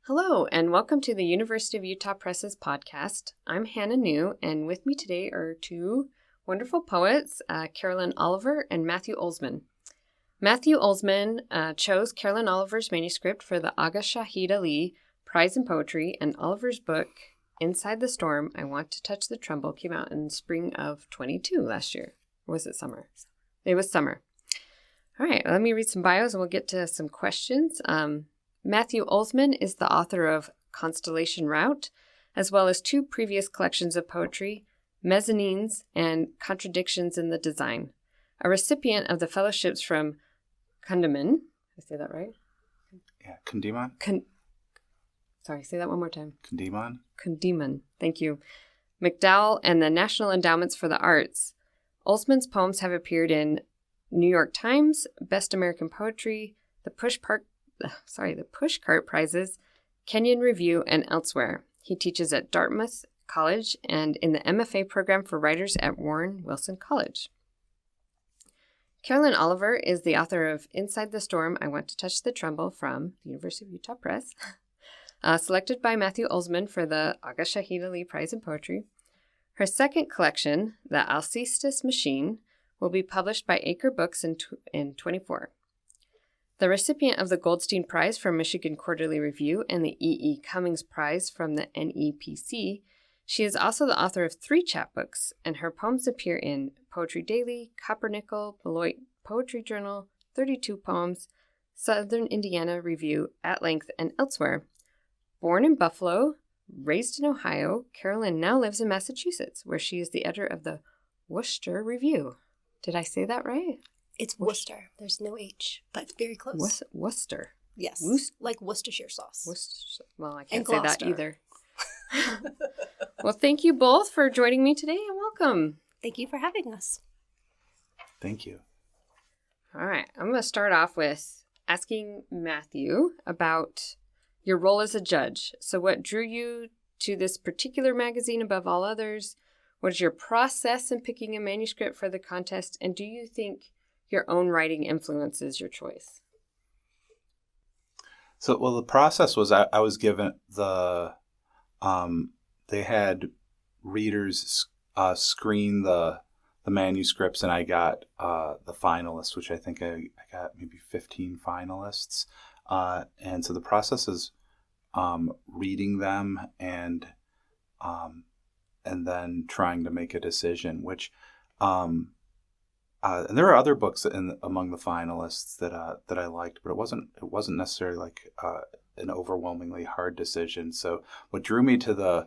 Hello, and welcome to the University of Utah Press's podcast. I'm Hannah New, and with me today are two wonderful poets, Carolyn Oliver and Matthew Olzmann. Matthew Olzmann chose Carolyn Oliver's manuscript for the Aga Shahid Ali Prize in Poetry, and Oliver's book, Inside the Storm, I Want to Touch the Tremble, came out in spring of 22 last year. Or was it summer? It was summer. All right, let me read some bios and we'll get to some questions. Matthew Olzmann is the author of Constellation Route, as well as two previous collections of poetry, Mezzanines and Contradictions in the Design. A recipient of the fellowships from Kundiman. Did I say that right? Yeah, Kundiman. Sorry, say that one more time. Kundiman. Thank you. MacDowell and the National Endowments for the Arts. Olzmann's poems have appeared in New York Times, Best American Poetry, the Pushcart Prizes, Kenyon Review, and elsewhere. He teaches at Dartmouth College and in the MFA program for writers at Warren Wilson College. Carolyn Oliver is the author of Inside the Storm, I Want to Touch the Tremble from the University of Utah Press, selected by Matthew Olzmann for the Aga Shahid Ali Prize in Poetry. Her second collection, The Alcestis Machine, will be published by Acre Books in 24. The recipient of the Goldstein Prize from Michigan Quarterly Review and the E. Cummings Prize from the NEPC, she is also the author of 3 chapbooks, and her poems appear in Poetry Daily, Coppernickel, Beloit Poetry Journal, 32 Poems, Southern Indiana Review, At Length, and elsewhere. Born in Buffalo, raised in Ohio, Carolyn now lives in Massachusetts, where she is the editor of the Worcester Review. Did I say that right? It's Worcester. There's no H, but very close. Worcester. Yes. Like Worcestershire sauce. Well, I can't say that either. Well, thank you both for joining me today and welcome. Thank you for having us. Thank you. All right. I'm going to start off with asking Matthew about your role as a judge. So what drew you to this particular magazine above all others? What is your process in picking a manuscript for the contest? And do you think your own writing influences your choice? So, the process was I was given they had readers screen the manuscripts, and I got the finalists, which I think I got maybe 15 finalists. And so the process is reading them and then trying to make a decision, which and there are other books among the finalists that I liked, but it wasn't necessarily like an overwhelmingly hard decision. So what drew me to the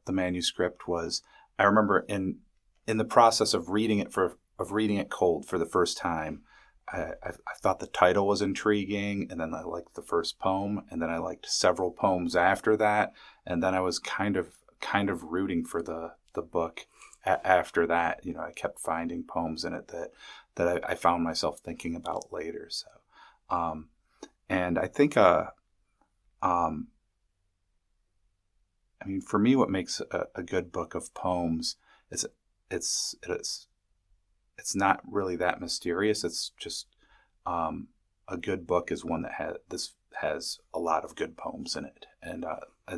manuscript was, I remember in the process of reading it cold for the first time, I thought the title was intriguing, and then I liked the first poem, and then I liked several poems after that, and then I was kind of rooting for the book. After that, I kept finding poems in it that I found myself thinking about later. So, and I think, I mean, for me, what makes a good book of poems is it's not really that mysterious. It's just a good book is one that has a lot of good poems in it, and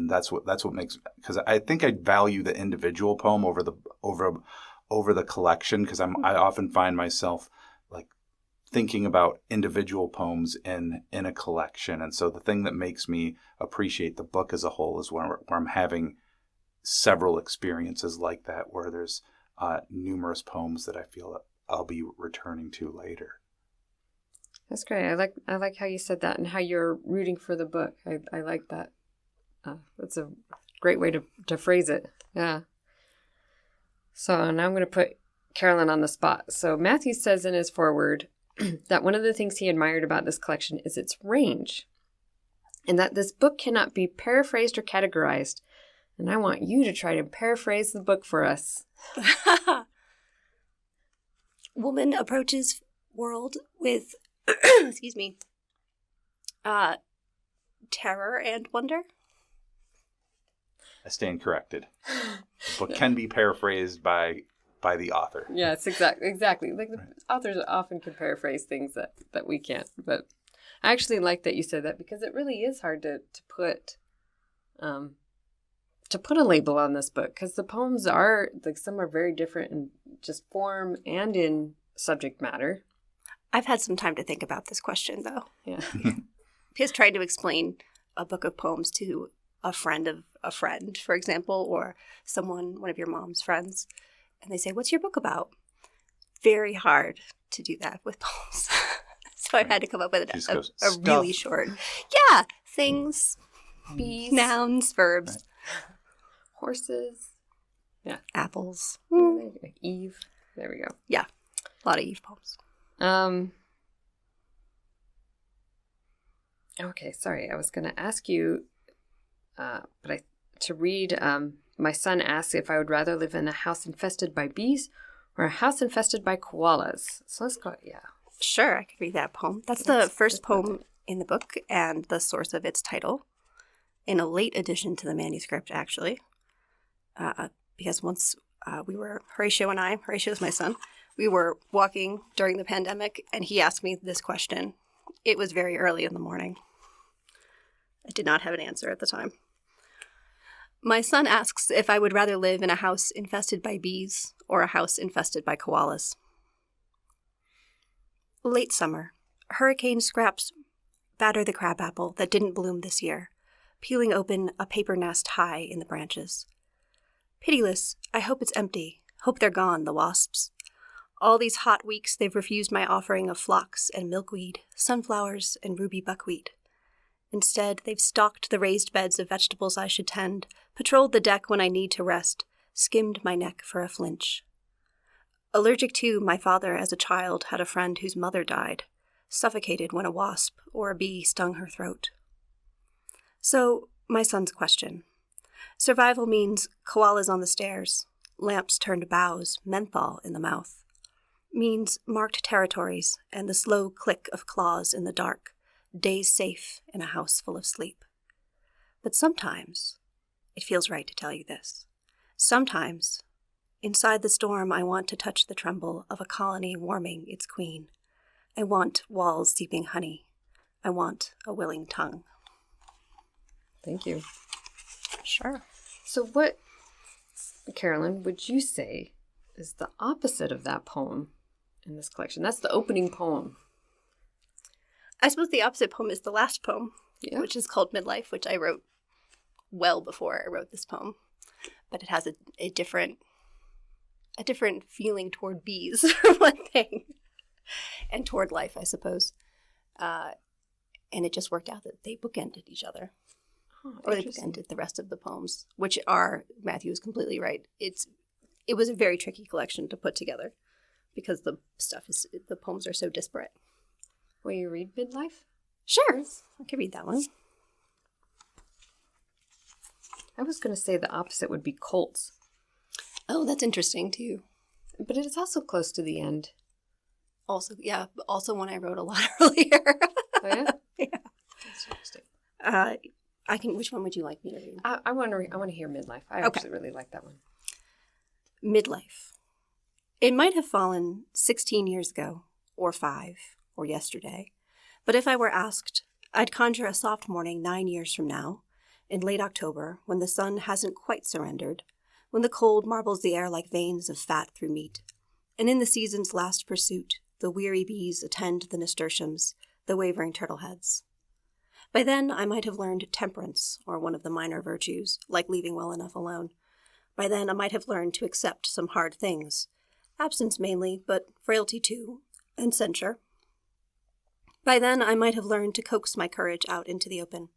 that's what makes, because I think I value the individual poem over the collection, because I often find myself like thinking about individual poems in a collection, and so the thing that makes me appreciate the book as a whole is where I'm having several experiences like that, where there's numerous poems that I feel that I'll be returning to later. That's great. I like how you said that and how you're rooting for the book. I like that. That's a great way to phrase it. Yeah. So now I'm going to put Carolyn on the spot. So Matthew says in his foreword that one of the things he admired about this collection is its range, and that this book cannot be paraphrased or categorized. And I want you to try to paraphrase the book for us. Woman approaches world with, excuse me, terror and wonder. I stand corrected. The book can be paraphrased by the author. Yes, exactly. Like the authors often can paraphrase things that we can't. But I actually like that you said that because it really is hard to put a label on this book because the poems are, like, some are very different in just form and in subject matter. I've had some time to think about this question, though. Yeah. Because trying to explain a book of poems to a friend of a friend, for example, or one of your mom's friends, and they say, "What's your book about?" Very hard to do that with poems. So I had to come up with a really short. Yeah, things, Bees. nouns, verbs. Right. Horses. Yeah. Apples. Eve. There we go. Yeah, a lot of Eve poems. Okay, sorry. I was going to ask you, to read. My son asked if I would rather live in a house infested by bees or a house infested by koalas. So let's go. Yeah. Sure, I could read that poem. That's the first poem in the book and the source of its title. In a late addition to the manuscript, actually, because once Horatio is my son, we were walking during the pandemic, and he asked me this question. It was very early in the morning. I did not have an answer at the time. My son asks if I would rather live in a house infested by bees or a house infested by koalas. Late summer. Hurricane scraps batter the crabapple that didn't bloom this year, peeling open a paper nest high in the branches. Pitiless, I hope it's empty. Hope they're gone, the wasps. All these hot weeks they've refused my offering of phlox and milkweed, sunflowers and ruby buckwheat. Instead, they've stalked the raised beds of vegetables I should tend, patrolled the deck when I need to rest, skimmed my neck for a flinch. Allergic to, my father as a child had a friend whose mother died, suffocated when a wasp or a bee stung her throat. So, my son's question. Survival means koalas on the stairs, lamps turned to boughs, menthol in the mouth. Means marked territories and the slow click of claws in the dark, days safe in a house full of sleep. But sometimes, it feels right to tell you this, sometimes, inside the storm I want to touch the tremble of a colony warming its queen. I want walls seeping honey. I want a willing tongue. Thank you. Sure. So what, Carolyn, would you say is the opposite of that poem in this collection? That's the opening poem. I suppose the opposite poem is the last poem, which is called Midlife, which I wrote well before I wrote this poem. But it has a different feeling toward bees, for one thing, and toward life, I suppose. And it just worked out that they bookended each other. Or they bookended the rest of the poems, which are, Matthew is completely right. It was a very tricky collection to put together because the poems are so disparate. Will you read Midlife? Sure. I can read that one. I was going to say the opposite would be Colts. Oh, that's interesting, too. But it is also close to the end. Also one I wrote a lot earlier. Oh, yeah? Yeah. That's interesting. Which one would you like me to read? I want to hear Midlife. I actually really like that one. Midlife. It might have fallen 16 years ago, or 5, or yesterday. But if I were asked, I'd conjure a soft morning 9 years from now, in late October, when the sun hasn't quite surrendered, when the cold marbles the air like veins of fat through meat, and in the season's last pursuit, the weary bees attend the nasturtiums, the wavering turtleheads. By then, I might have learned temperance, or one of the minor virtues, like leaving well enough alone. By then, I might have learned to accept some hard things, absence mainly, but frailty too, and censure. By then, I might have learned to coax my courage out into the open.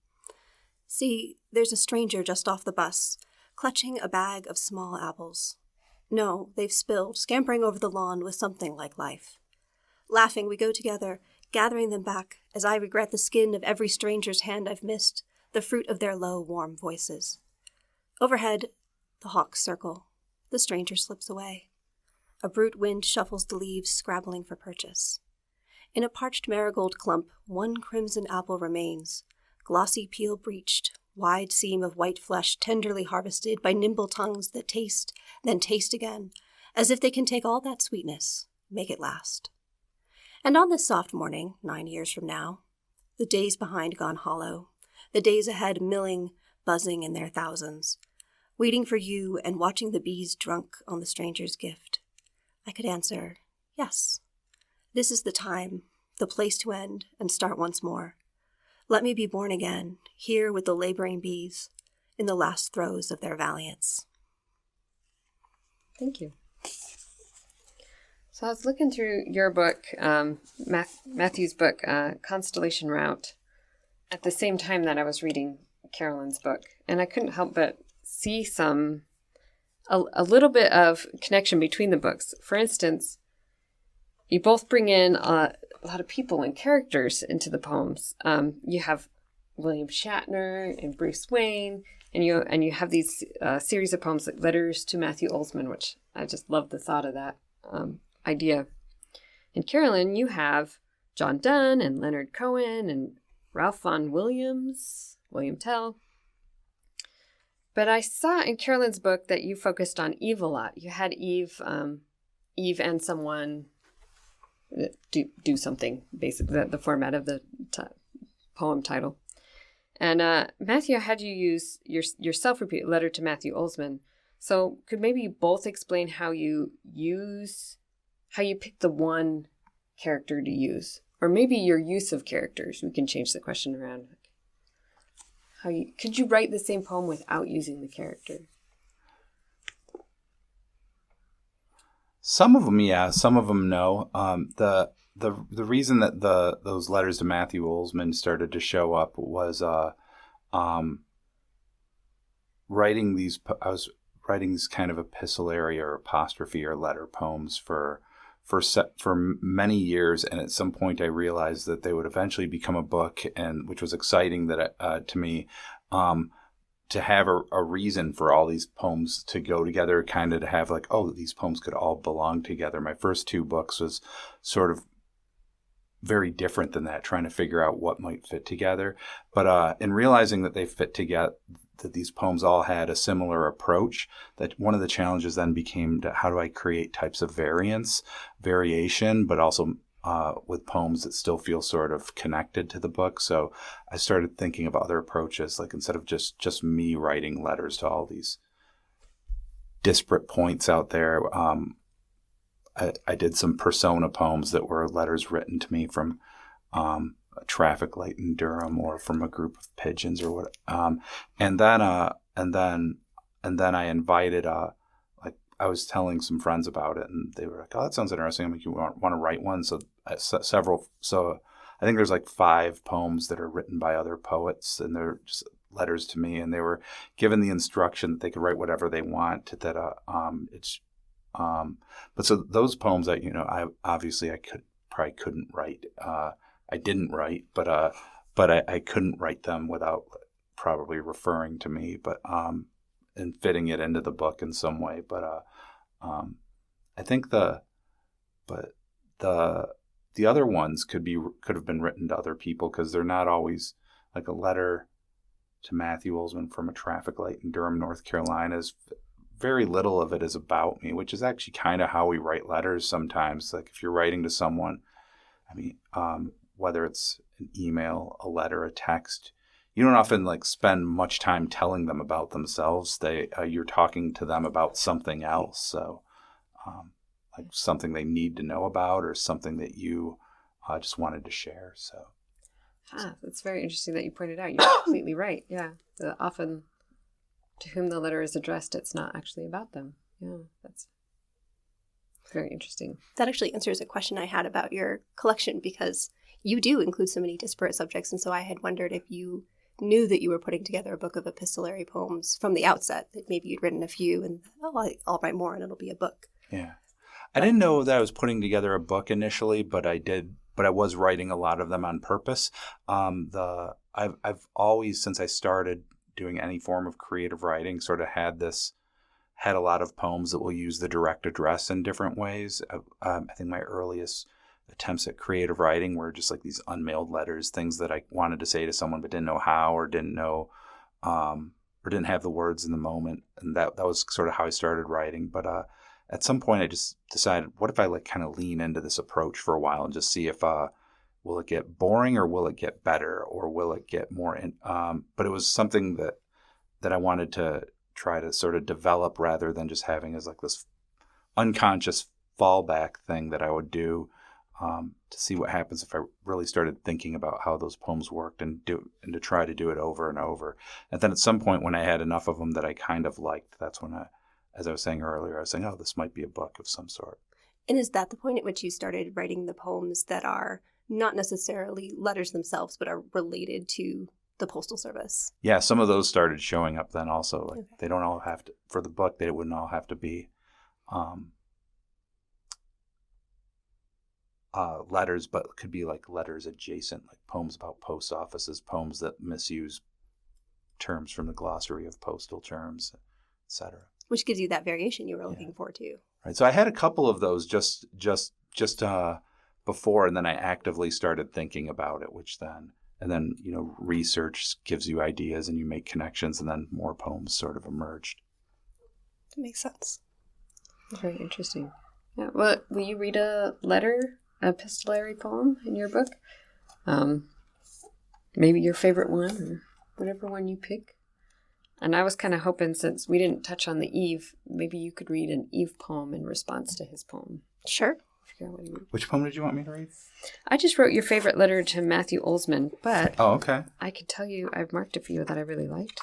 See, there's a stranger just off the bus, clutching a bag of small apples. No, they've spilled, scampering over the lawn with something like life. Laughing, we go together, gathering them back, as I regret the skin of every stranger's hand I've missed, the fruit of their low, warm voices. Overhead, the hawks circle. The stranger slips away. A brute wind shuffles the leaves, scrabbling for purchase. In a parched marigold clump, one crimson apple remains, glossy peel breached, wide seam of white flesh tenderly harvested by nimble tongues that taste, then taste again, as if they can take all that sweetness, make it last. And on this soft morning, 9 years from now, the days behind gone hollow, the days ahead milling, buzzing in their thousands, waiting for you and watching the bees drunk on the stranger's gift, I could answer, yes, this is the time, the place to end and start once more. Let me be born again, here with the laboring bees, in the last throes of their valiance. Thank you. So I was looking through your book, Matthew's book, Constellation Route, at the same time that I was reading Carolyn's book, and I couldn't help but see a little bit of connection between the books. For instance, you both bring in a lot of people and characters into the poems. You have William Shatner and Bruce Wayne, and you have these series of poems like Letters to Matthew Olzmann, which I just love the thought of that idea. In Carolyn, you have John Donne and Leonard Cohen and Ralph Vaughan William Tell. But I saw in Carolyn's book that you focused on Eve a lot. You had Eve and someone do something, basically, the format of the poem title. And Matthew, I had you use your self-repeat Letter to Matthew Olzmann. So could maybe you both explain how you pick the one character to use? Or maybe your use of characters. We can change the question around. Could you write the same poem without using the character? Some of them, yeah. Some of them, no. The reason that those letters to Matthew Olzmann started to show up was writing these. I was writing these kind of epistolary or apostrophe or letter poems for many years, and at some point I realized that they would eventually become a book, and which was exciting that to me, to have a reason for all these poems to go together, kind of to have like, oh, these poems could all belong together. My first two books was sort of very different than that, trying to figure out what might fit together. But in realizing that they fit together, that these poems all had a similar approach, that one of the challenges then became how do I create types of variation, but also with poems that still feel sort of connected to the book. So I started thinking of other approaches, like instead of just me writing letters to all these disparate points out there, I did some persona poems that were letters written to me from a traffic light in Durham or from a group of pigeons or what. And then I invited, like I was telling some friends about it, and they were like, "Oh, that sounds interesting. Like, you want to write one?" So So I think there's like 5 poems that are written by other poets, and they're just letters to me. And they were given the instruction that they could write whatever they want. But so those poems that I couldn't write. I didn't write, but I couldn't write them without probably referring to me, but and fitting it into the book in some way. But I think the other ones could have been written to other people, because they're not always like a letter to Matthew Olzmann from a traffic light in Durham, North Carolina. Is very little of it is about me, which is actually kind of how we write letters sometimes. Like if you're writing to someone, I mean, whether it's an email, a letter, a text, you don't often like spend much time telling them about themselves. You're talking to them about something else. So like something they need to know about, or something that you just wanted to share. So that's very interesting that you pointed out. You're completely right. Yeah. Often to whom the letter is addressed, it's not actually about them. Yeah, that's very interesting. That actually answers a question I had about your collection, because you do include so many disparate subjects. And so I had wondered if you knew that you were putting together a book of epistolary poems from the outset, that maybe you'd written a few and, I'll write more and it'll be a book. Yeah. I didn't know that I was putting together a book initially, but I did. But I was writing a lot of them on purpose. I've always, since I started doing any form of creative writing, sort of had a lot of poems that will use the direct address in different ways. I think my earliest attempts at creative writing were just like these unmailed letters, things that I wanted to say to someone but didn't know how, or didn't know, or didn't have the words in the moment. And that was sort of how I started writing. But at some point I just decided, what if I like kind of lean into this approach for a while and just see if will it get boring or will it get better or will it get more but it was something that I wanted to try to sort of develop rather than just having as like this unconscious fallback thing that I would do to see what happens if I really started thinking about how those poems worked and to try to do it over and over. And then at some point when I had enough of them that I kind of liked, that's when as I was saying earlier, I was saying, oh, this might be a book of some sort. And is that the point at which you started writing the poems that are not necessarily letters themselves, but are related to the Postal Service? Yeah, some of those started showing up then also. Like They don't all have to, for the book, they wouldn't all have to be letters, but it could be like letters adjacent, like poems about post offices, poems that misuse terms from the glossary of postal terms, etc. Which gives you that variation you were looking for too. Right. So I had a couple of those just before, and then I actively started thinking about it, and then research gives you ideas and you make connections, and then more poems sort of emerged. That makes sense. Very interesting. Yeah. Well, will you read a epistolary poem in your book? Maybe your favorite one or whatever one you pick. And I was kind of hoping, since we didn't touch on the Eve, maybe you could read an Eve poem in response to his poem. Sure. Which poem did you want me to read? I just wrote your favorite letter to Matthew Olzmann, but okay. I could tell you I've marked a few that I really liked.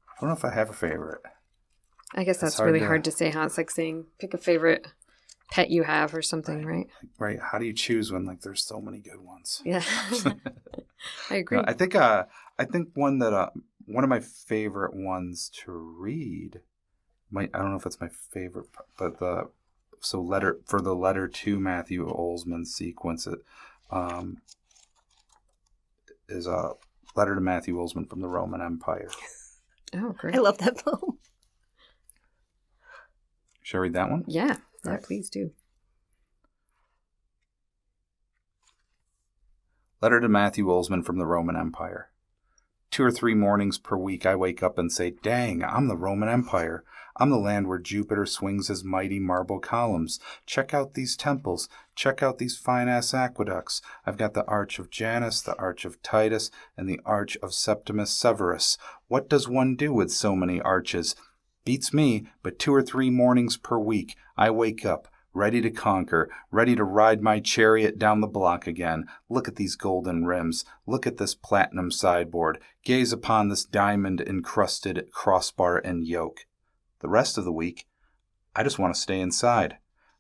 I don't know if I have a favorite. I guess that's really hard to say, huh? It's like saying pick a favorite pet you have or something, right? Right. How do you choose when there's so many good ones? Yeah. I agree. No, I think one of my favorite ones to read I don't know if it's my favorite, but the letter to Matthew Olzmann sequence is a letter to Matthew Olzmann from the Roman Empire. Oh, great. I love that poem. Should I read that one? Yeah, right. Please do. Letter to Matthew Olzmann from the Roman Empire. 2 or 3 mornings per week I wake up and say, dang, I'm the Roman Empire. I'm the land where Jupiter swings his mighty marble columns. Check out these temples. Check out these fine-ass aqueducts. I've got the Arch of Janus, the Arch of Titus, and the Arch of Septimus Severus. What does one do with so many arches? Beats me, but 2 or 3 mornings per week I wake up, ready to conquer, ready to ride my chariot down the block again. Look at these golden rims. Look at this platinum sideboard. Gaze upon this diamond-encrusted crossbar and yoke. The rest of the week, I just want to stay inside.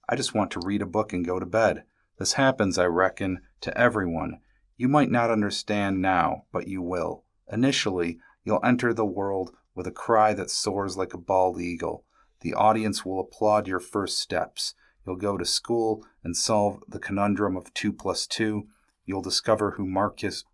I just want to read a book and go to bed. This happens, I reckon, to everyone. You might not understand now, but you will. Initially, you'll enter the world with a cry that soars like a bald eagle. The audience will applaud your first steps. You'll go to school and solve the conundrum of 2 + 2. You'll discover who Marcus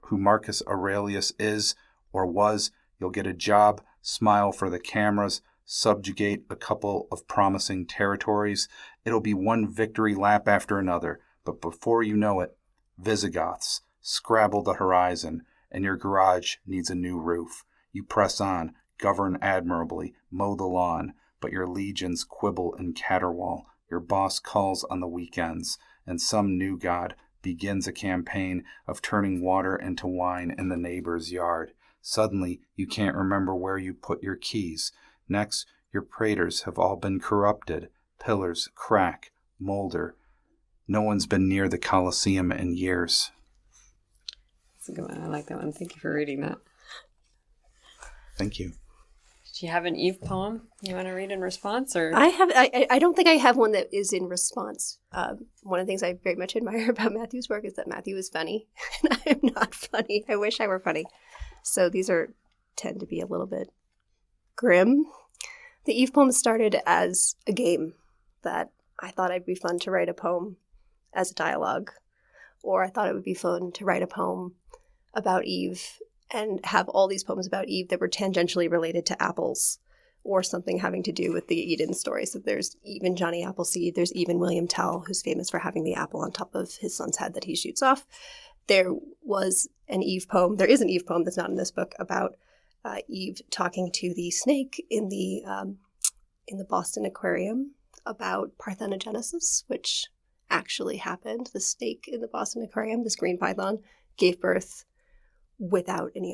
Aurelius is or was. You'll get a job, smile for the cameras, subjugate a couple of promising territories. It'll be one victory lap after another, but before you know it, Visigoths scrabble the horizon, and your garage needs a new roof. You press on, govern admirably, mow the lawn, but your legions quibble and caterwaul. Your boss calls on the weekends, and some new god begins a campaign of turning water into wine in the neighbor's yard. Suddenly, you can't remember where you put your keys. Next, your praters have all been corrupted. Pillars crack, molder. No one's been near the Colosseum in years. That's a good one. I like that one. Thank you for reading that. Thank you. Do you have an Eve poem you want to read in response? Or I don't think I have one that is in response. One of the things I very much admire about Matthew's work is that Matthew is funny, and I am not funny. I wish I were funny. So these tend to be a little bit grim. The Eve poem started as a game that I thought it'd be fun to write a poem as a dialogue, or I thought it would be fun to write a poem about Eve and have all these poems about Eve that were tangentially related to apples or something having to do with the Eden story. So there's even Johnny Appleseed. There's even William Tell, who's famous for having the apple on top of his son's head that he shoots off. There was an Eve poem. There is an Eve poem that's not in this book about Eve talking to the snake in the Boston Aquarium about parthenogenesis, which actually happened. The snake in the Boston Aquarium, this green python, gave birth without any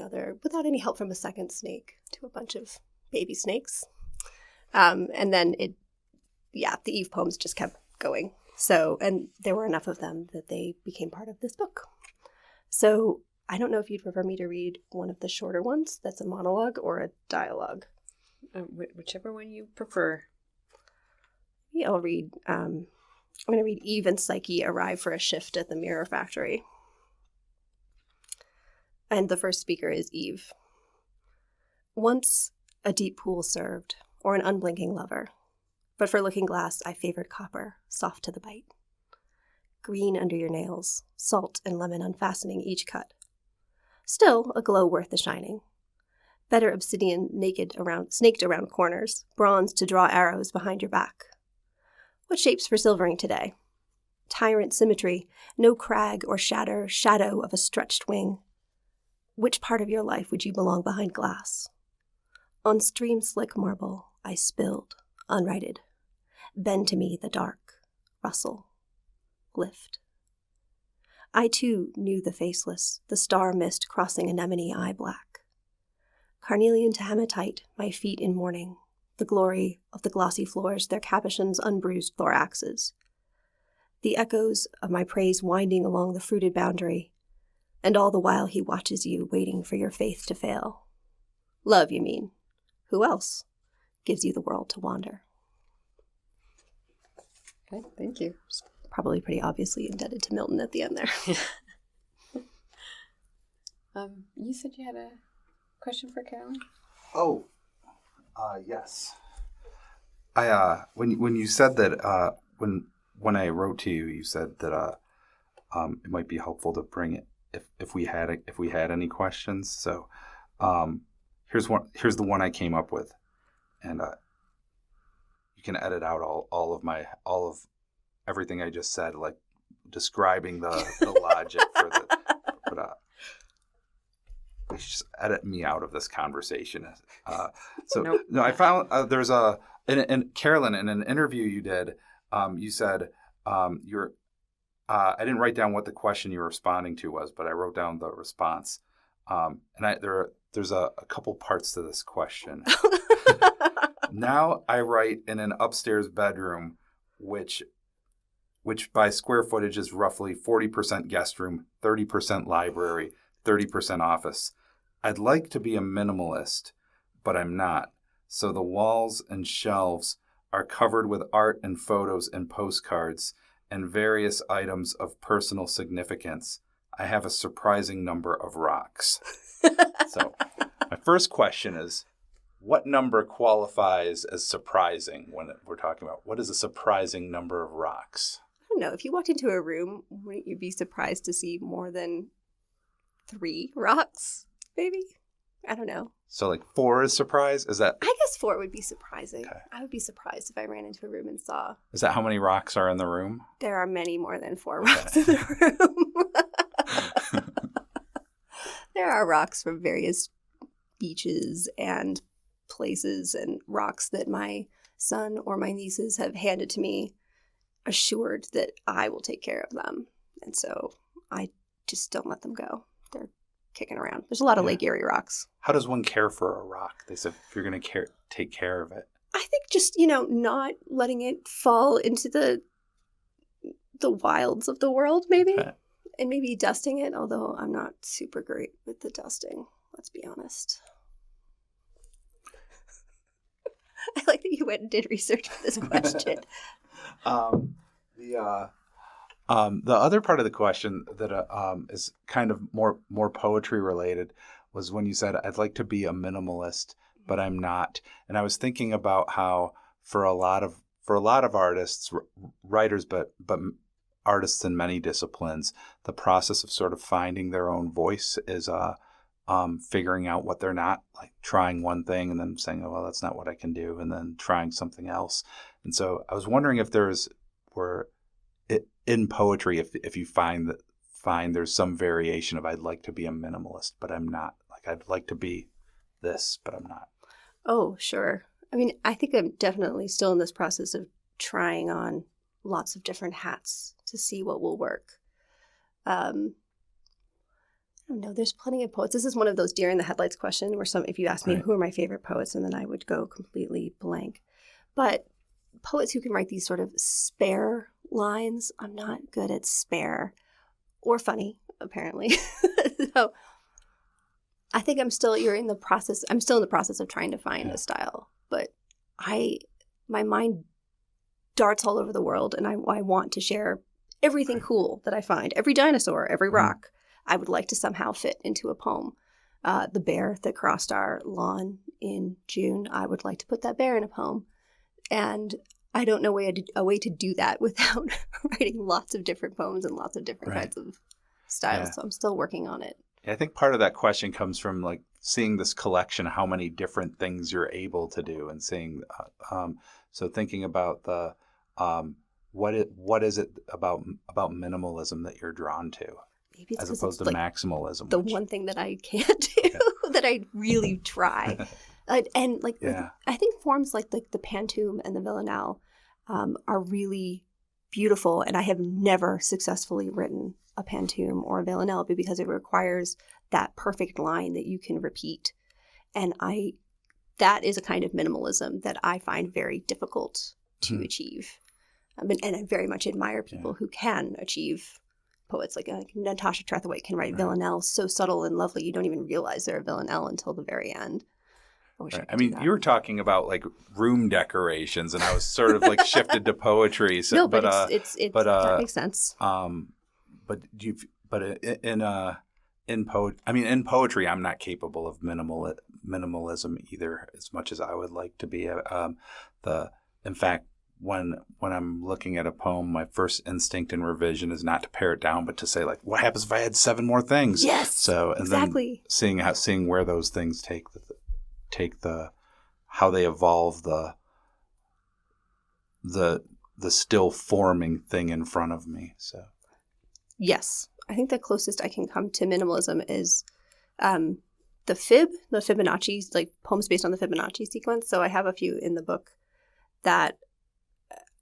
help from a second snake to a bunch of baby snakes. And then the Eve poems just kept going. So, and there were enough of them that they became part of this book. So I don't know if you'd prefer me to read one of the shorter ones that's a monologue or a dialogue. Whichever one you prefer. Yeah, I'll read. I'm going to read Eve and Psyche arrive for a shift at the mirror factory. And the first speaker is Eve. Once a deep pool served, or an unblinking lover. But for looking glass, I favored copper, soft to the bite. Green under your nails, salt and lemon unfastening each cut. Still a glow worth the shining. Better obsidian snaked around corners, bronze to draw arrows behind your back. What shapes for silvering today? Tyrant symmetry, no crag or shadow of a stretched wing. Which part of your life would you belong behind glass? On stream-slick marble, I spilled, unrighted. Bend to me the dark, rustle, lift. I too knew the faceless, the star mist crossing anemone eye black. Carnelian to hematite, my feet in mourning, the glory of the glossy floors, their capuchons unbruised thoraxes. The echoes of my praise winding along the fruited boundary, and all the while he watches you, waiting for your faith to fail. Love, you mean? Who else gives you the world to wander? Okay, thank you. Probably pretty obviously indebted to Milton at the end there. You said you had a question for Carolyn? Oh, yes. When you said that when I wrote to you, you said that it might be helpful to bring it if we had any questions. So here's the one I came up with, and you can edit out all of everything I just said, like describing the logic for the. But just edit me out of this conversation. Nope. No, I found there's and Carolyn, in an interview you did, you said you're. I didn't write down what the question you were responding to was, but I wrote down the response. And there's a couple parts to this question. Now I write in an upstairs bedroom, which by square footage is roughly 40% guest room, 30% library, 30% office. I'd like to be a minimalist, but I'm not. So the walls and shelves are covered with art and photos and postcards and various items of personal significance. I have a surprising number of rocks. So my first question is, what number qualifies as surprising when we're talking about what is a surprising number of rocks? I don't know. If you walked into a room, wouldn't you be surprised to see more than 3 rocks, maybe? I don't know. So like 4 is surprise? Is that? I guess 4 would be surprising. Okay. I would be surprised if I ran into a room and saw. Is that how many rocks are in the room? There are many more than 4 rocks in the room. There are rocks from various beaches and places, and rocks that my son or my nieces have handed to me, assured that I will take care of them. And so I just don't let them go. They're kicking around. There's a lot of Lake Erie rocks. How does one care for a rock? They said if you're going to take care of it. I think just, not letting it fall into the wilds of the world, maybe. Okay. And maybe dusting it, although I'm not super great with the dusting. Let's be honest. I like that you went and did research for this question. The other part of the question that is kind of more poetry related was when you said, I'd like to be a minimalist, but I'm not. And I was thinking about how for a lot of artists, writers, but artists in many disciplines, the process of sort of finding their own voice is figuring out what they're not, like trying one thing and then saying, oh, well, that's not what I can do, and then trying something else. And so I was wondering if in poetry, if you find there's some variation of I'd like to be a minimalist, but I'm not. Like I'd like to be this, but I'm not. Oh, sure. I mean, I think I'm definitely still in this process of trying on lots of different hats to see what will work. I don't know. There's plenty of poets. This is one of those deer in the headlights question where if you ask me who are my favorite poets, and then I would go completely blank. But poets who can write these sort of spare lines, I'm not good at spare or funny, apparently. So I think I'm still in the process of trying to find a style, but my mind darts all over the world, and I want to share everything cool that I find, every dinosaur, every rock. I would like to somehow fit into a poem. The bear that crossed our lawn in June, I would like to put that bear in a poem. And I don't know a way to do that without writing lots of different poems and lots of different kinds of styles. Yeah. So I'm still working on it. I think part of that question comes from like seeing this collection, how many different things you're able to do, and seeing, so thinking about the, what is it about minimalism that you're drawn to? Maybe it's as opposed to maximalism. The one thing that I can't do that I really try. I think forms like the pantoum and the villanelle are really beautiful, and I have never successfully written a pantoum or a villanelle because it requires that perfect line that you can repeat. And that is a kind of minimalism that I find very difficult to achieve. And I very much admire people who can achieve. Poets like Natasha Trethewey can write villanelles so subtle and lovely you don't even realize they're a villanelle until the very end. I mean, you were talking about like room decorations, and I was sort of like shifted to poetry. So, no, but that makes sense. In poetry, I'm not capable of minimalism either, as much as I would like to be. In fact, when I'm looking at a poem, my first instinct in revision is not to pare it down, but to say like, what happens if I had 7 more things? Yes. So and exactly. Then seeing where those things take how they evolve the still forming thing in front of me. So yes, I think the closest I can come to minimalism is the Fibonacci, like poems based on the Fibonacci sequence. So I have a few in the book that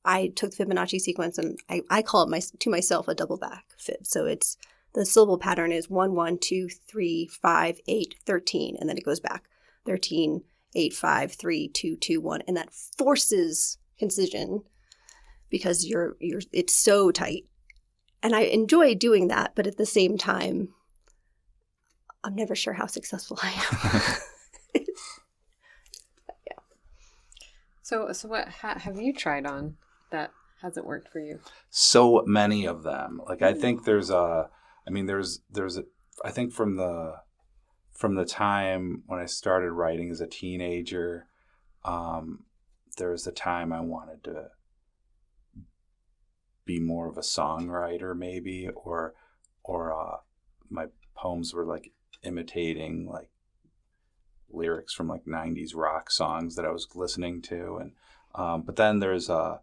I took the Fibonacci sequence and I call it to myself a double back fib. So it's the syllable pattern is 1, 1, 2, 3, 5, 8, 13, and then it goes back 13, 8, 5, 3, 2, 2, 1, and that forces concision because it's so tight. And I enjoy doing that, but at the same time, I'm never sure how successful I am. So what have you tried on that hasn't worked for you? So many of them. Like I think I think from the time when I started writing as a teenager, there was a time I wanted to be more of a songwriter maybe, or my poems were like imitating like lyrics from like 90s rock songs that I was listening to, and but then there's a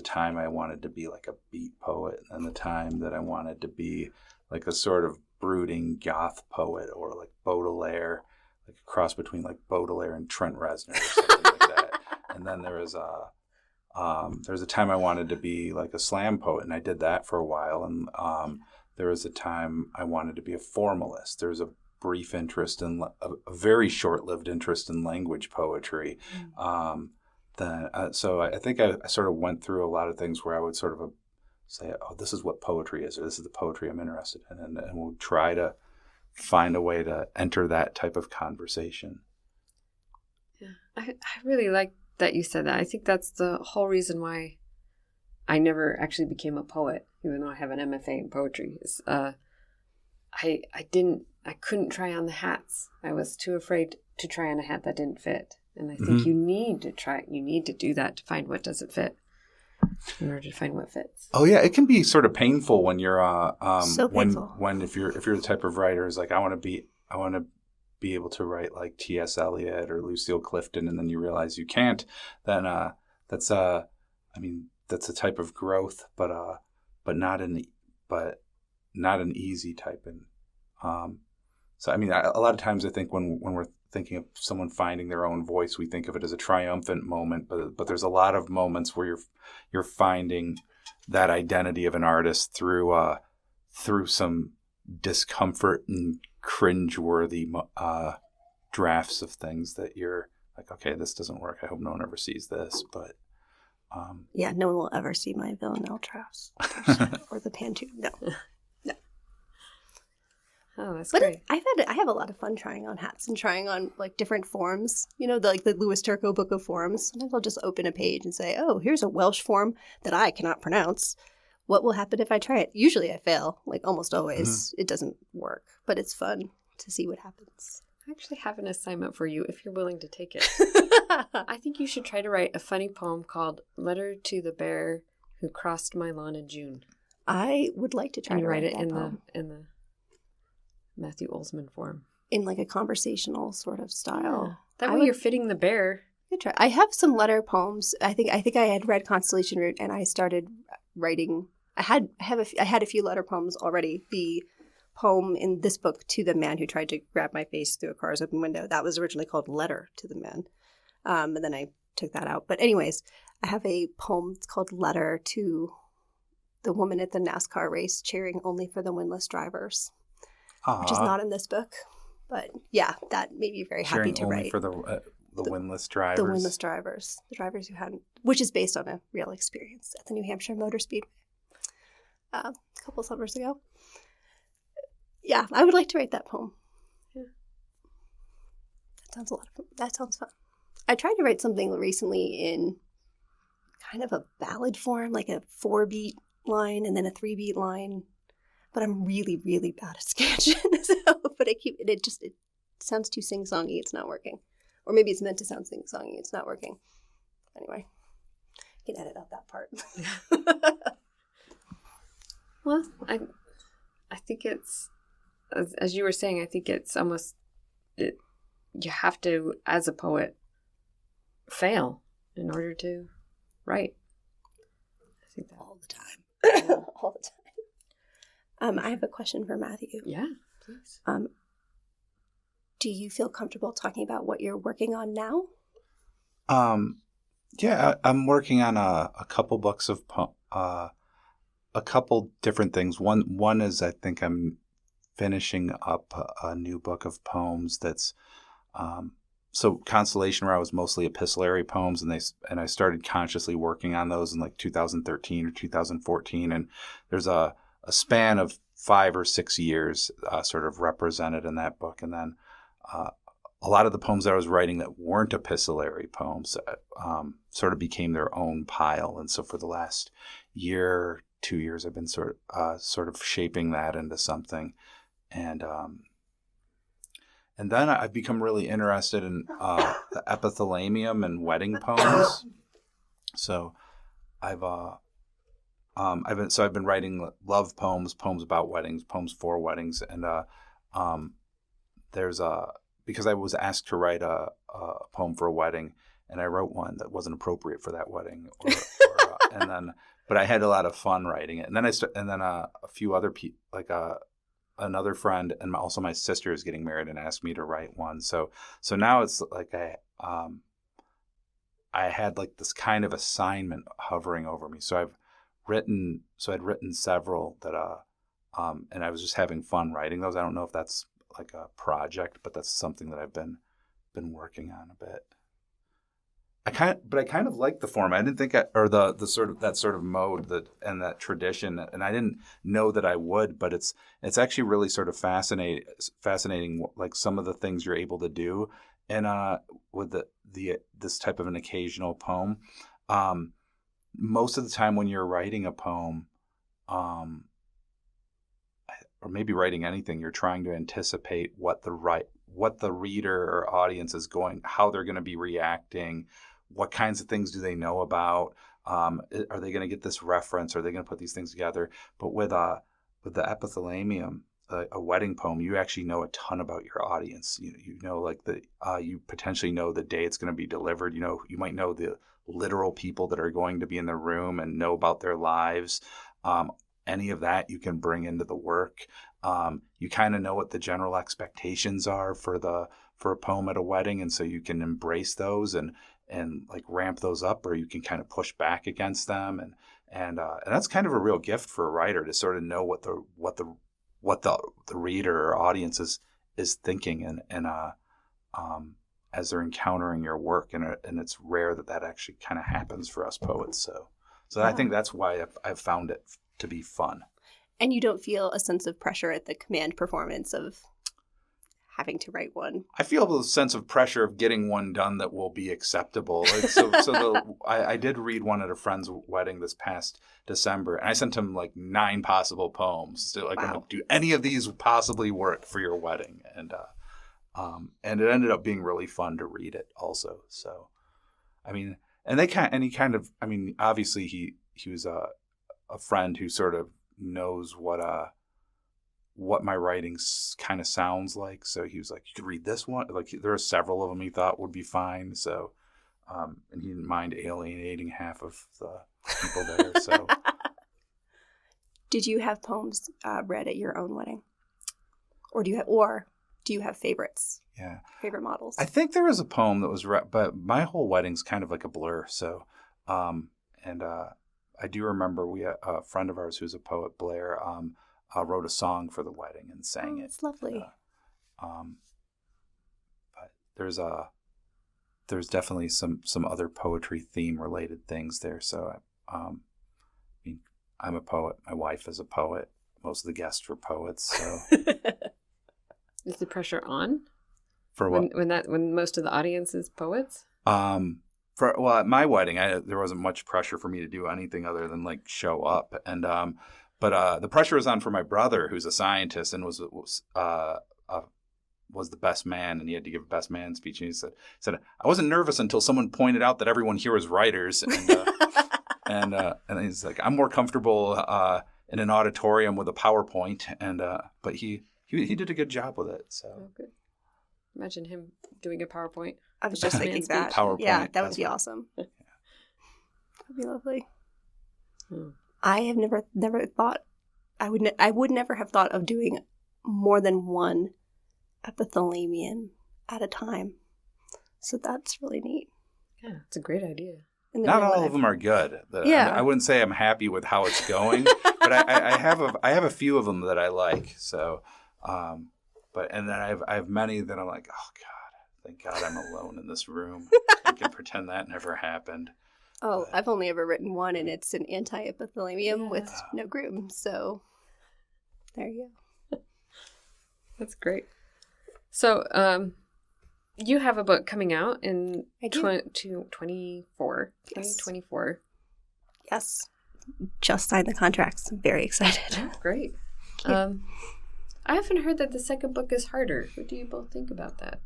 time I wanted to be like a beat poet, and the time that I wanted to be like a sort of brooding goth poet, or like Baudelaire, like a cross between like Baudelaire and Trent Reznor or something like that. And then there was a time I wanted to be like a slam poet, and I did that for a while. And there was a time I wanted to be a formalist. There was a brief interest in a very short-lived interest in language poetry. So I think I sort of went through a lot of things where I would sort of say, oh, this is what poetry is, or this is the poetry I'm interested in, and we'll try to find a way to enter that type of conversation. Yeah, I really like that you said that. I think that's the whole reason why I never actually became a poet, even though I have an MFA in poetry. I couldn't try on the hats. I was too afraid to try on a hat that didn't fit. And I think you need to do that to find what doesn't fit in order to find what fits. Oh yeah, it can be sort of painful when you're so painful. when if you're the type of writer who's like, I want to be able to write like T.S. Eliot or Lucille Clifton, and then you realize you can't, then that's a type of growth, but not an easy type. And So, I mean, a lot of times I think when we're thinking of someone finding their own voice, we think of it as a triumphant moment, but there's a lot of moments where you're finding that identity of an artist through some discomfort and cringeworthy drafts of things that you're like, okay, this doesn't work. I hope no one ever sees this. But yeah, no one will ever see my Villanelle drafts or the Pantone. No. Oh, that's But great. I have a lot of fun trying on hats and trying on like different forms. You know, the Louis Turco Book of Forms. Sometimes I'll just open a page and say, "Oh, here's a Welsh form that I cannot pronounce. What will happen if I try it?" Usually, I fail. Like almost always, It doesn't work. But it's fun to see what happens. I actually have an assignment for you if you're willing to take it. I think you should try to write a funny poem called "Letter to the Bear Who Crossed My Lawn in June." I would like to try And to write write it that in poem. the Matthew Olzmann form. In like a conversational sort of style. Yeah. That I way would- you're fitting the bear. I try. I have some letter poems. I think I had read Constellation Route and I started writing. I had a few letter poems already. The poem in this book, "To the Man Who Tried to Grab My Face Through a Car's Open Window," that was originally called "Letter to the Man," and then I took that out. But anyways, I have a poem called "Letter to the Woman at the NASCAR Race Cheering Only for the Winless Drivers," which is not in this book. But yeah, that made me very happy cheering to only wree for the winless drivers. The winless drivers. The drivers who hadn't, which is based on a real experience at the New Hampshire Motor Speedway a couple summers ago. Yeah, I would like to write that poem. Yeah. That sounds fun. I tried to write something recently in kind of a ballad form, like a 4-beat line and then a 3-beat line. But I'm really, really bad at sketching. But it sounds too sing-songy. It's not working. Or maybe it's meant to sound sing-songy. It's not working. Anyway, you can edit out that part. Well, I think it's, as you were saying, I think it's almost, you have to, as a poet, fail in order to write. I think that. All the time. All the time. I have a question for Matthew. Yeah, please. Do you feel comfortable talking about what you're working on now? Yeah, I'm working on a couple books of a couple different things. One is I think I'm finishing up a new book of poems that's so Constellation Row was mostly epistolary poems, and I started consciously working on those in like 2013 or 2014, and there's a span of 5 or 6 years sort of represented in that book. And then a lot of the poems that I was writing that weren't epistolary poems sort of became their own pile. And so for the last year, 2 years, I've been sort of shaping that into something. And then I've become really interested in the epithalamium and wedding poems. So I've been writing love poems about weddings, poems for weddings, and because I was asked to write a poem for a wedding, and I wrote one that wasn't appropriate for that wedding, but I had a lot of fun writing it, and then a few other people, like another friend, and also my sister is getting married and asked me to write one. So now it's like I had like this kind of assignment hovering over me. So I'd written several that and I was just having fun writing those. I don't know if that's like a project, but that's something that I've been working on a bit. I kind of like the form. I didn't think the sort of mode and that tradition, and I didn't know that I would, but it's actually really sort of fascinating, like some of the things you're able to do, and with this type of an occasional poem. Most of the time when you're writing a poem, or maybe writing anything, you're trying to anticipate what the reader or audience is how they're going to be reacting, what kinds of things do they know about, are they going to get this reference, are they going to put these things together? But with the epithalamium, a wedding poem, you actually know a ton about your audience. You know, like you potentially know the day it's going to be delivered. You know, you might know the literal people that are going to be in the room and know about their lives. Any of that you can bring into the work. You kind of know what the general expectations are for a poem at a wedding, and so you can embrace those and like ramp those up, or you can kind of push back against them, and that's kind of a real gift for a writer, to sort of know what the reader or audience is thinking, and as they're encountering your work, and it's rare that actually kind of happens for us poets. So yeah. I think that's why I've found it to be fun. And you don't feel a sense of pressure at the command performance of having to write one. I feel a sense of pressure of getting one done that will be acceptable. I did read one at a friend's wedding this past December, and I sent him like 9 possible poems. So like, wow. I'm like, do any of these possibly work for your wedding? And it ended up being really fun to read it also. So, I mean, obviously he was a friend who sort of knows what my writing kind of sounds like. So he was like, you could read this one. Like, there are several of them he thought would be fine. So, and he didn't mind alienating half of the people there. So, did you have poems read at your own wedding, or do you have favorites? Yeah, favorite models. I think there was a poem that was read, but my whole wedding's kind of like a blur. So, I do remember a friend of ours who's a poet, Blair, wrote a song for the wedding and sang it. It's lovely. But there's definitely some other poetry theme related things there. So I mean, I'm a poet. My wife is a poet. Most of the guests were poets. So is the pressure on for what when most of the audience is poets? At my wedding, there wasn't much pressure for me to do anything other than like show up, and but the pressure was on for my brother, who's a scientist and was the best man, and he had to give a best man speech. And he said I wasn't nervous until someone pointed out that everyone here was writers, and and he's like, I'm more comfortable in an auditorium with a PowerPoint, but he did a good job with it. So. Oh, good. Imagine him doing a PowerPoint. I was just thinking that. PowerPoint, yeah, that would be awesome. Yeah. That'd be lovely. I have never thought I would never have thought of doing more than one at the Thelemian at a time. So that's really neat. Yeah, it's a great idea. Not all of them are good. I wouldn't say I'm happy with how it's going, but I have a few of them that I like. So, and then I have many that I'm like, oh God, thank God I'm alone in this room. I can pretend that never happened. Oh, I've only ever written one, and it's an anti-epithalamium with no groom. So there you go. That's great. So you have a book coming out in 2024. Yes. Just signed the contracts. I'm very excited. Oh, great. I haven't heard that the second book is harder. What do you both think about that?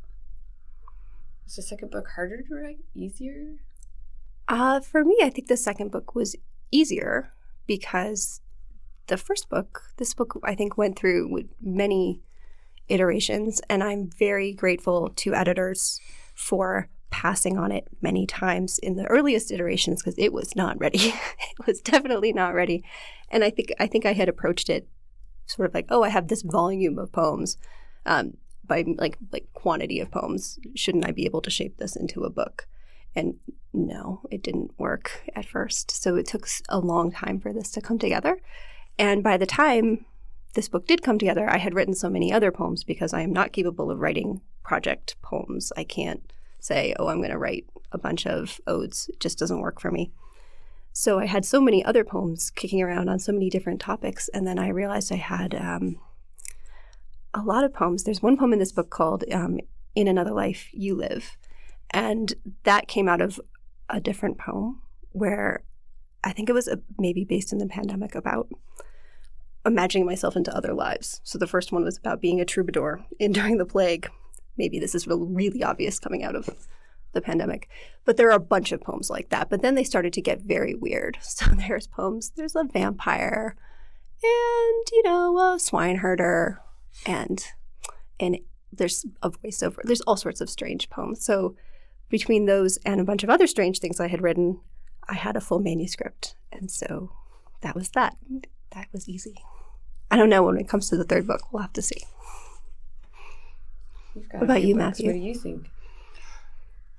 Is the second book harder to write? Easier? For me, I think the second book was easier because this book, I think, went through many iterations, and I'm very grateful to editors for passing on it many times in the earliest iterations because it was not ready. It was definitely not ready. And I think I had approached it sort of like, oh, I have this volume of poems, by like quantity of poems. Shouldn't I be able to shape this into a book? And no, it didn't work at first. So it took a long time for this to come together. And by the time this book did come together, I had written so many other poems because I am not capable of writing project poems. I can't say, oh, I'm going to write a bunch of odes. It just doesn't work for me. So I had so many other poems kicking around on so many different topics. And then I realized I had a lot of poems. There's one poem in this book called In Another Life You Live. And that came out of a different poem where I think it was maybe based in the pandemic about imagining myself into other lives. So the first one was about being a troubadour during the plague. Maybe this is really obvious coming out of the pandemic. But there are a bunch of poems like that. But then they started to get very weird. So there's a vampire and, a swineherder and there's a voiceover. There's all sorts of strange poems. So between those and a bunch of other strange things I had written, I had a full manuscript. And so that was that. That was easy. I don't know when it comes to the third book. We'll have to see. What about you, Matthew? What do you think?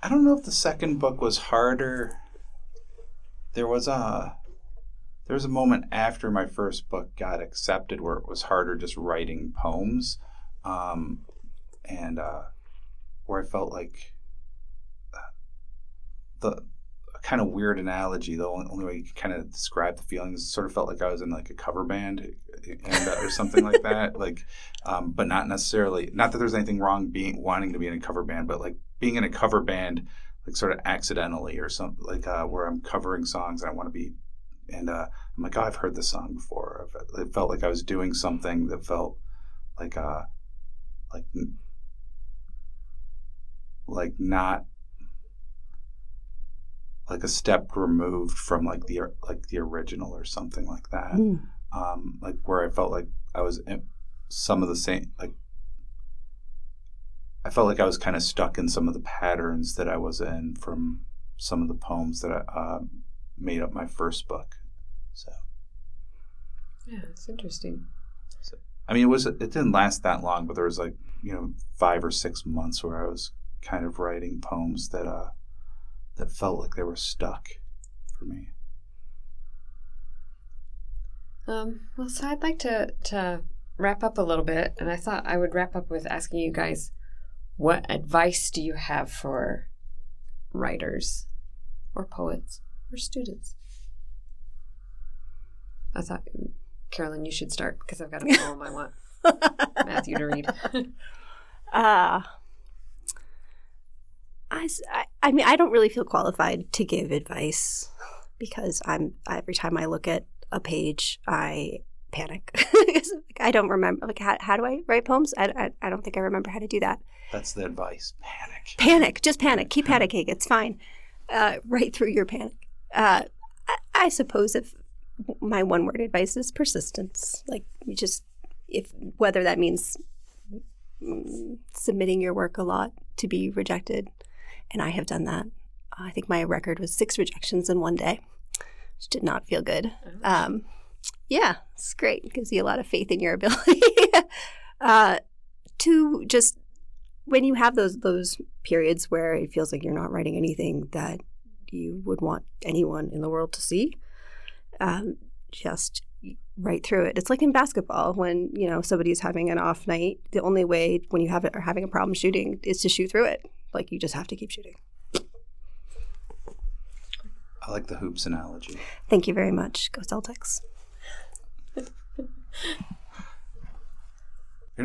I don't know if the second book was harder. There was a moment after my first book got accepted where it was harder just writing poems, and where I felt like the kind of weird analogy. The only way you could kind of describe the feelings, sort of felt like I was in like a cover band, and or something like that. Like, but not necessarily. Not that there's anything wrong wanting to be in a cover band, but like being in a cover band, like sort of accidentally or something, like where I'm covering songs and I want to be, and I'm like, oh, I've heard this song before. It felt like I was doing something that felt like not like a step removed from like the original or something like that. Like where I felt like I was in some of the same, like I felt like I was kind of stuck in some of the patterns that I was in from some of the poems that I made up my first book. So yeah, it's interesting. So, I mean, it didn't last that long, but there was like 5 or 6 months where I was kind of writing poems that felt like they were stuck for me. Well, so I'd like to wrap up a little bit, and I thought I would wrap up with asking you guys, what advice do you have for writers or poets or students? I thought, Carolyn, you should start because I've got a poem I want Matthew to read. I mean, I don't really feel qualified to give advice because every time I look at a page, I panic. I don't remember. Like, how do I write poems? I don't think I remember how to do that. That's the advice. Panic. Panic. Just panic. Keep panicking. It's fine. Right through your panic. I suppose if my one-word advice is persistence. Like, whether that means submitting your work a lot to be rejected, and I have done that. I think my record was 6 rejections in one day, which did not feel good. Yeah, it's great. It gives you a lot of faith in your ability. To just, when you have those periods where it feels like you're not writing anything that you would want anyone in the world to see, just write through it. It's like in basketball when somebody's having an off night. The only way when you are having a problem shooting is to shoot through it. Like, you just have to keep shooting. I like the hoops analogy. Thank you very much. Go Celtics. You're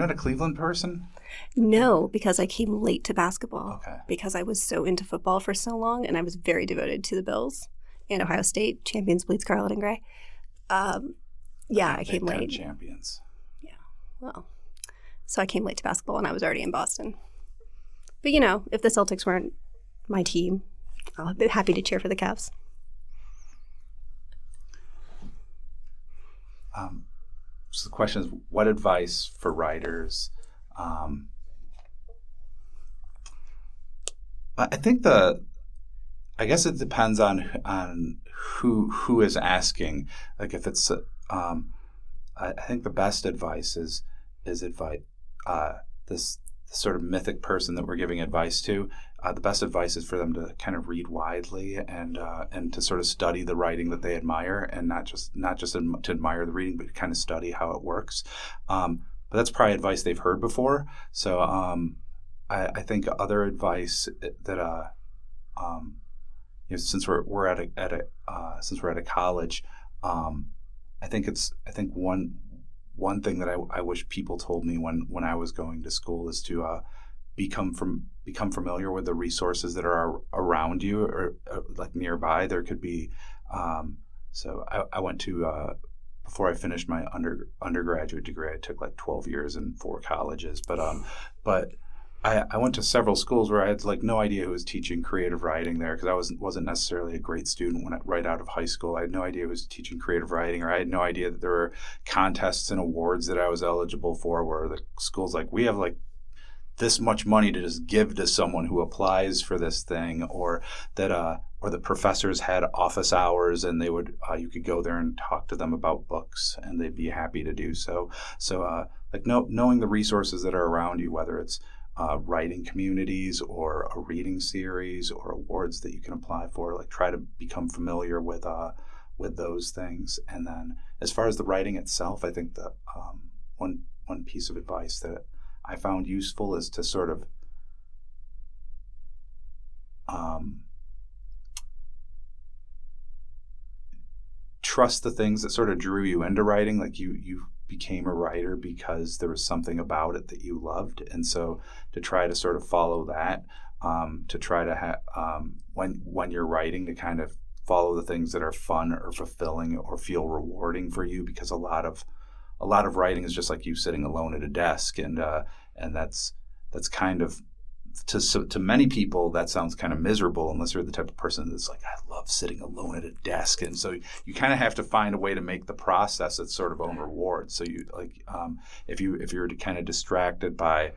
not a Cleveland person? No, because I came late to basketball. Okay. Because I was so into football for so long, and I was very devoted to the Bills and Ohio State, champions, bleeds scarlet and gray. Yeah, I came late. Champions. Yeah, well, so I came late to basketball, and I was already in Boston. But if the Celtics weren't my team, I'll be happy to cheer for the Cavs. So the question is, what advice for writers? I think I guess it depends on who is asking. Like if it's, I think the best advice is advice. This sort of mythic person that we're giving advice to. The best advice is for them to kind of read widely and to sort of study the writing that they admire, and not just to admire the reading, but kind of study how it works. But that's probably advice they've heard before. So I think other advice that since we're at a college, I think one thing that I wish people told me when I was going to school is to become familiar with the resources that are around you or like nearby. There could be so I went to before I finished my undergraduate degree, I took like 12 years in 4 colleges, but I went to several schools where I had like no idea who was teaching creative writing there, because I wasn't necessarily a great student right out of high school. I had no idea who was teaching creative writing, or I had no idea that there were contests and awards that I was eligible for, where the school's like, we have like this much money to just give to someone who applies for this thing, or that or the professors had office hours and they would you could go there and talk to them about books and they'd be happy to do so. So knowing the resources that are around you, whether it's writing communities or a reading series or awards that you can apply for, like try to become familiar with those things. And then as far as the writing itself, I think that one piece of advice that I found useful is to sort of trust the things that sort of drew you into writing. Like you became a writer because there was something about it that you loved, and so to try to sort of follow that, to try to have when you're writing, to kind of follow the things that are fun or fulfilling or feel rewarding for you, because a lot of writing is just like you sitting alone at a desk, and that's kind of to many people that sounds kind of miserable, unless you're the type of person that's like, I love sitting alone at a desk. And so you kind of have to find a way to make the process its sort of own reward. So you if you're kind of distracted by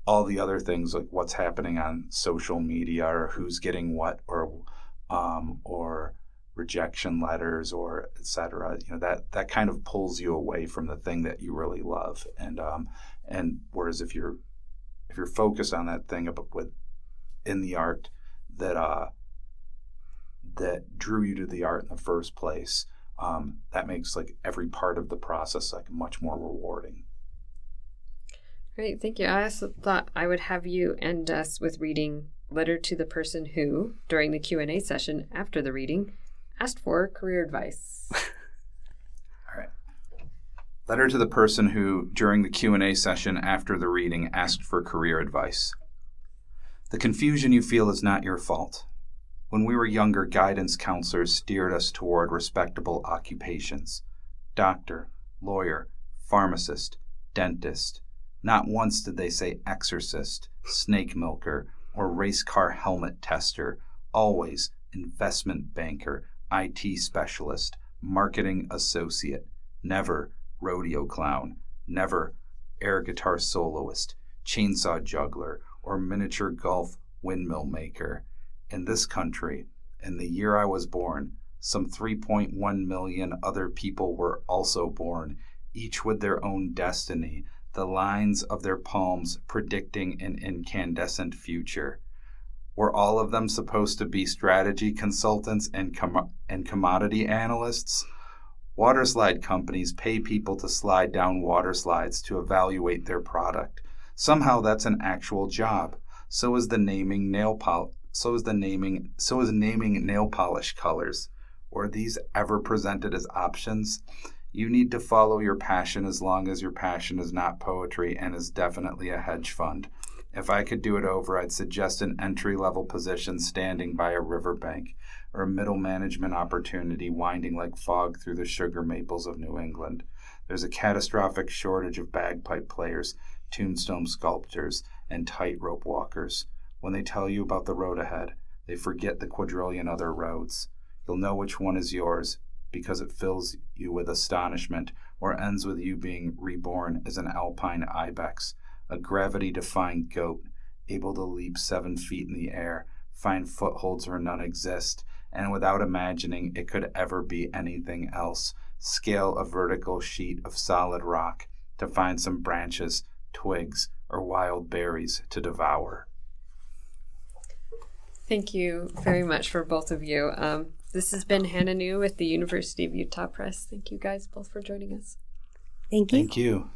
all the other things, like what's happening on social media or who's getting what, or rejection letters, or et cetera, that kind of pulls you away from the thing that you really love. And whereas if you're focused on that thing in the art that drew you to the art in the first place, that makes like every part of the process like much more rewarding. Great, thank you. I also thought I would have you end us with reading Letter to the Person Who, during the Q&A session after the reading, asked for career advice. All right. Letter to the person who, during the Q&A session after the reading, asked for career advice. The confusion you feel is not your fault. When we were younger, guidance counselors steered us toward respectable occupations. Doctor, lawyer, pharmacist, dentist. Not once did they say exorcist, snake milker, or race car helmet tester. Always investment banker, IT specialist, marketing associate. Never rodeo clown, never air guitar soloist, chainsaw juggler, or miniature golf windmill maker. In this country, in the year I was born, some 3.1 million other people were also born, each with their own destiny, the lines of their palms predicting an incandescent future. Were all of them supposed to be strategy consultants and commodity analysts? Water slide companies pay people to slide down water slides to evaluate their product. Somehow that's an actual job. So is naming nail polish colors. Were these ever presented as options? You need to follow your passion as long as your passion is not poetry and is definitely a hedge fund. If I could do it over, I'd suggest an entry-level position standing by a riverbank, or a middle management opportunity winding like fog through the sugar maples of New England. There's a catastrophic shortage of bagpipe players, tombstone sculptors, and tightrope walkers. When they tell you about the road ahead, they forget the quadrillion other roads. You'll know which one is yours, because it fills you with astonishment, or ends with you being reborn as an alpine ibex, a gravity-defying goat, able to leap 7 feet in the air, find footholds where none exist, and without imagining it could ever be anything else, scale a vertical sheet of solid rock to find some branches, twigs, or wild berries to devour. Thank you very much for both of you. This has been Hannah New with the University of Utah Press. Thank you guys both for joining us. Thank you. Thank you.